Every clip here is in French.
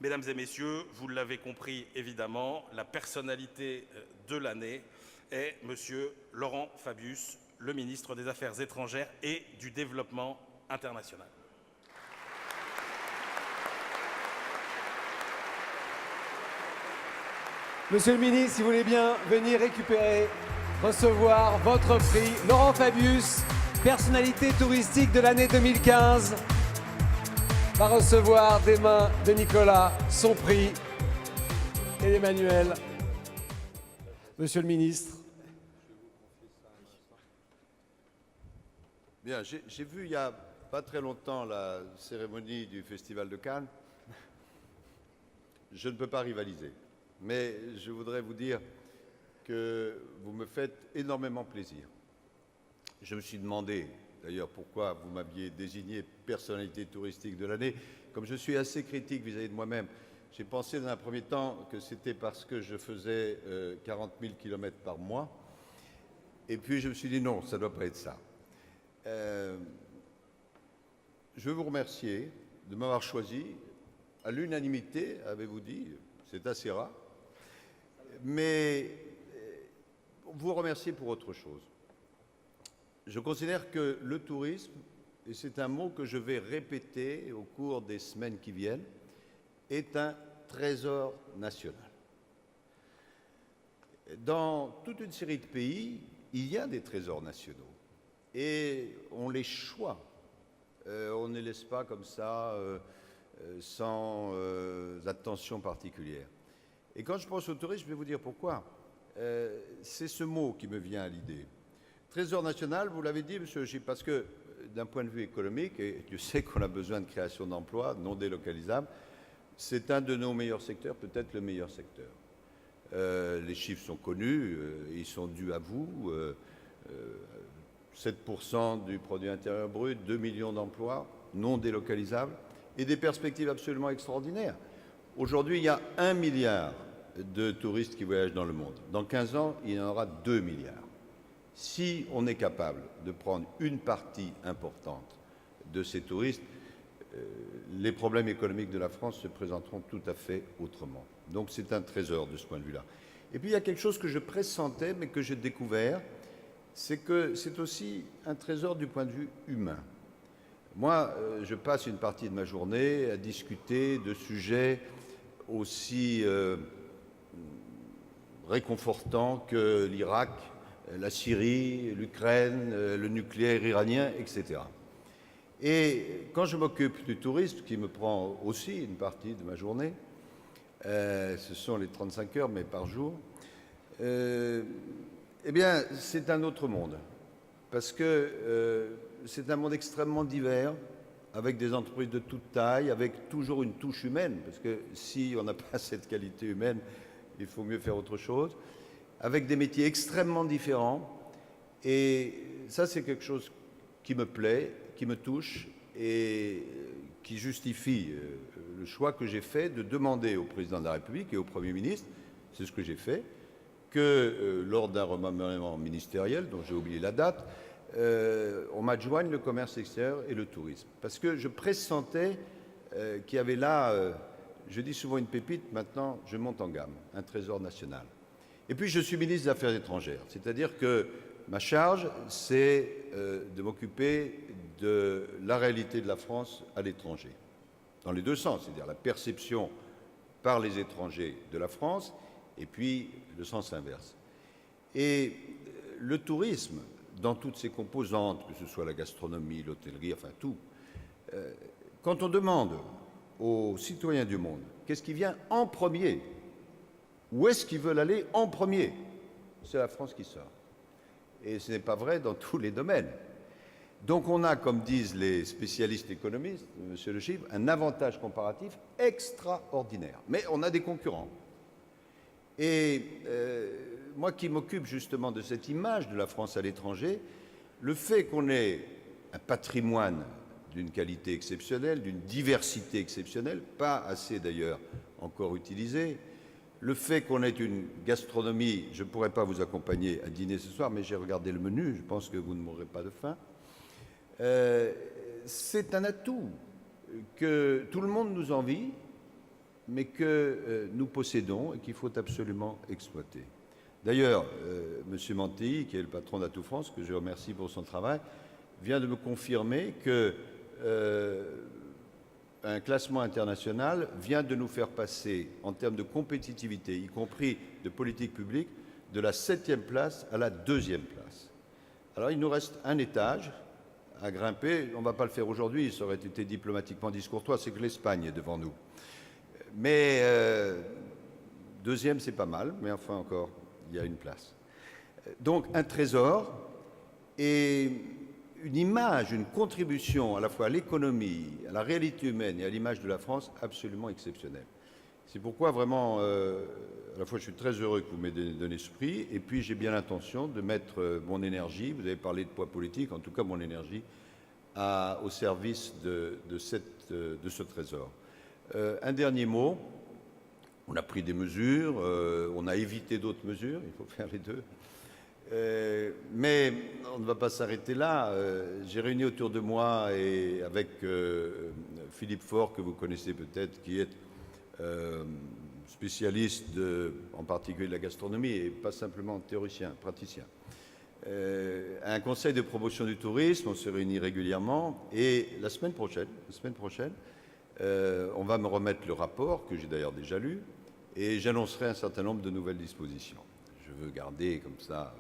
Mesdames et messieurs, vous l'avez compris évidemment, la personnalité de l'année est Monsieur Laurent Fabius, le ministre des Affaires étrangères et du Développement international. Monsieur le ministre, si vous voulez bien venir recevoir votre prix, Laurent Fabius, personnalité touristique de l'année 2015, va recevoir des mains de Nicolas son prix et d'Emmanuel. Monsieur le ministre. Bien, j'ai vu il n'y a pas très longtemps la cérémonie du Festival de Cannes. Je ne peux pas rivaliser, mais je voudrais vous dire que vous me faites énormément plaisir. Je me suis demandé, d'ailleurs, pourquoi vous m'aviez désigné personnalité touristique de l'année. Comme je suis assez critique vis-à-vis de moi-même, j'ai pensé dans un premier temps que c'était parce que je faisais 40 000 km par mois. Et puis je me suis dit non, ça ne doit pas être ça. Je veux vous remercier de m'avoir choisi à l'unanimité, avez-vous dit, c'est assez rare, mais vous remercier pour autre chose. Je considère que le tourisme, et c'est un mot que je vais répéter au cours des semaines qui viennent, est un trésor national. Dans toute une série de pays, il y a des trésors nationaux et on les choisit. On ne les laisse pas comme ça, sans attention particulière. Et quand je pense au tourisme, je vais vous dire pourquoi. C'est ce mot qui me vient à l'idée. Trésor national, vous l'avez dit, monsieur Gilles, parce que d'un point de vue économique, et Dieu sait qu'on a besoin de création d'emplois non délocalisables, c'est un de nos meilleurs secteurs, peut-être le meilleur secteur. Les chiffres sont connus, ils sont dus à vous. 7% du produit intérieur brut, 2 millions d'emplois non délocalisables et des perspectives absolument extraordinaires. Aujourd'hui, il y a 1 milliard de touristes qui voyagent dans le monde. Dans 15 ans, il y en aura 2 milliards. Si on est capable de prendre une partie importante de ces touristes, les problèmes économiques de la France se présenteront tout à fait autrement. Donc c'est un trésor de ce point de vue-là. Et puis il y a quelque chose que je pressentais, mais que j'ai découvert, c'est que c'est aussi un trésor du point de vue humain. Moi, je passe une partie de ma journée à discuter de sujets aussi réconfortants que l'Irak, la Syrie, l'Ukraine, le nucléaire iranien, etc. Et quand je m'occupe du tourisme, qui me prend aussi une partie de ma journée, ce sont les 35 heures, mais par jour, eh bien, c'est un autre monde. Parce que c'est un monde extrêmement divers, avec des entreprises de toute taille, avec toujours une touche humaine, parce que si on n'a pas cette qualité humaine, il faut mieux faire autre chose, avec des métiers extrêmement différents. Et ça, c'est quelque chose qui me plaît, qui me touche et qui justifie le choix que j'ai fait de demander au président de la République et au Premier ministre, c'est ce que j'ai fait, que lors d'un remaniement ministériel, dont j'ai oublié la date, on m'adjoigne le commerce extérieur et le tourisme. Parce que je pressentais qu'il y avait là, je dis souvent une pépite, maintenant je monte en gamme, un trésor national. Et puis je suis ministre des Affaires étrangères, c'est-à-dire que ma charge, c'est de m'occuper de la réalité de la France à l'étranger, dans les deux sens, c'est-à-dire la perception par les étrangers de la France, et puis le sens inverse. Et le tourisme, dans toutes ses composantes, que ce soit la gastronomie, l'hôtellerie, enfin tout, quand on demande aux citoyens du monde qu'est-ce qui vient en premier, où est-ce qu'ils veulent aller en premier, c'est la France qui sort. Et ce n'est pas vrai dans tous les domaines. Donc on a, comme disent les spécialistes économistes, monsieur Le Givre, un avantage comparatif extraordinaire. Mais on a des concurrents. Et moi qui m'occupe justement de cette image de la France à l'étranger, le fait qu'on ait un patrimoine d'une qualité exceptionnelle, d'une diversité exceptionnelle, pas assez d'ailleurs encore utilisée, le fait qu'on ait une gastronomie, je ne pourrais pas vous accompagner à dîner ce soir, mais j'ai regardé le menu, je pense que vous ne mourrez pas de faim, c'est un atout que tout le monde nous envie mais que nous possédons et qu'il faut absolument exploiter. D'ailleurs, M. Mantilly, qui est le patron d'Atout France, que je remercie pour son travail, vient de me confirmer que un classement international vient de nous faire passer, en termes de compétitivité, y compris de politique publique, de la 7e place à la 2e place. Alors il nous reste un étage à grimper. On ne va pas le faire aujourd'hui, ça aurait été diplomatiquement discourtois, c'est que l'Espagne est devant nous. Mais 2e, c'est pas mal, mais enfin encore, il y a une place. Donc un trésor et une image, une contribution à la fois à l'économie, à la réalité humaine et à l'image de la France absolument exceptionnelle. C'est pourquoi vraiment, à la fois je suis très heureux que vous m'ayez donné ce prix, et puis j'ai bien l'intention de mettre mon énergie, vous avez parlé de poids politique, en tout cas mon énergie, au service de ce trésor. Un dernier mot, on a pris des mesures, on a évité d'autres mesures, il faut faire les deux. Mais on ne va pas s'arrêter là. J'ai réuni autour de moi et avec Philippe Faure, que vous connaissez peut-être, qui est spécialiste en particulier de la gastronomie et pas simplement théoricien, praticien. Un conseil de promotion du tourisme, on se réunit régulièrement et la semaine prochaine, on va me remettre le rapport, que j'ai d'ailleurs déjà lu, et j'annoncerai un certain nombre de nouvelles dispositions. Je veux garder comme ça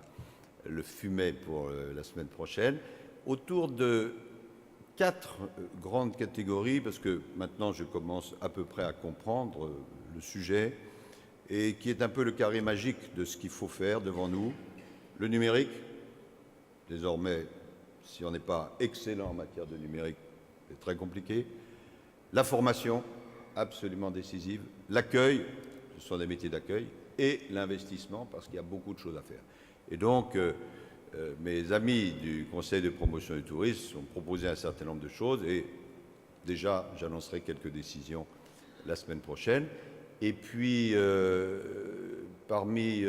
le fumet pour la semaine prochaine, autour de 4 grandes catégories, parce que maintenant je commence à peu près à comprendre le sujet, et qui est un peu le carré magique de ce qu'il faut faire devant nous. Le numérique, désormais, si on n'est pas excellent en matière de numérique, c'est très compliqué. La formation, absolument décisive. L'accueil, ce sont des métiers d'accueil, et l'investissement, parce qu'il y a beaucoup de choses à faire. Et donc, mes amis du Conseil de promotion du tourisme ont proposé un certain nombre de choses, et déjà, j'annoncerai quelques décisions la semaine prochaine. Et puis, parmi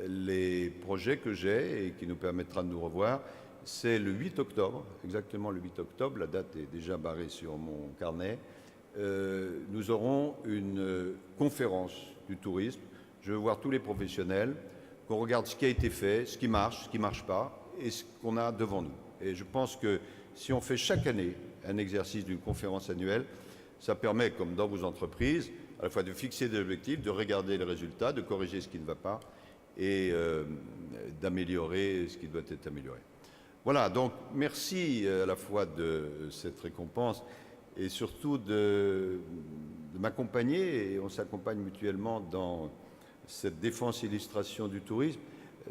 les projets que j'ai et qui nous permettra de nous revoir, c'est le 8 octobre, exactement le 8 octobre, la date est déjà barrée sur mon carnet, nous aurons une conférence du tourisme. Je veux voir tous les professionnels, qu'on regarde ce qui a été fait, ce qui ne marche pas, et ce qu'on a devant nous. Et je pense que si on fait chaque année un exercice d'une conférence annuelle, ça permet, comme dans vos entreprises, à la fois de fixer des objectifs, de regarder les résultats, de corriger ce qui ne va pas et d'améliorer ce qui doit être amélioré. Voilà, donc merci à la fois de cette récompense et surtout de m'accompagner, et on s'accompagne mutuellement dans cette défense et illustration du tourisme.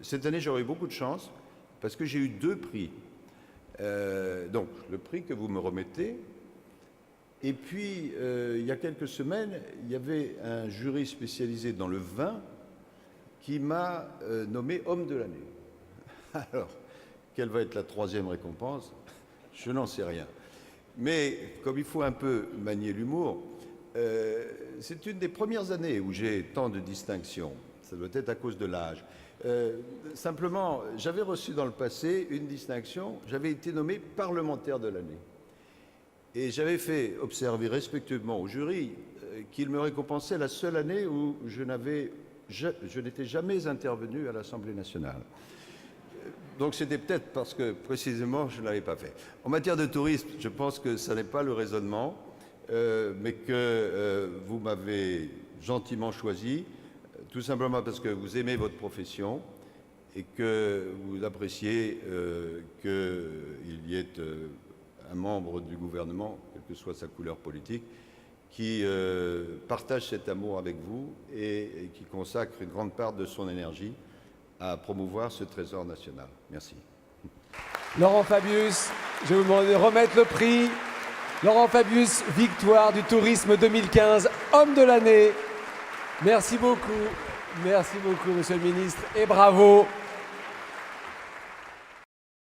Cette année, j'aurai eu beaucoup de chance parce que j'ai eu 2 prix. Donc, le prix que vous me remettez, et puis, il y a quelques semaines, il y avait un jury spécialisé dans le vin qui m'a nommé homme de l'année. Alors, quelle va être la 3e récompense? Je n'en sais rien. Mais comme il faut un peu manier l'humour, c'est une des premières années où j'ai tant de distinctions. Ça doit être à cause de l'âge. Simplement, j'avais reçu dans le passé une distinction. J'avais été nommé parlementaire de l'année. Et j'avais fait observer respectueusement au jury qu'il me récompensait la seule année où je n'étais jamais intervenu à l'Assemblée nationale. Donc c'était peut-être parce que précisément je ne l'avais pas fait. En matière de tourisme, je pense que ça n'est pas le raisonnement, mais que vous m'avez gentiment choisi, tout simplement parce que vous aimez votre profession et que vous appréciez qu'il y ait un membre du gouvernement, quelle que soit sa couleur politique, qui partage cet amour avec vous et qui consacre une grande part de son énergie à promouvoir ce trésor national. Merci. Laurent Fabius, je vais vous demander de remettre le prix. Laurent Fabius, victoire du tourisme 2015, homme de l'année. Merci beaucoup, monsieur le ministre, et bravo.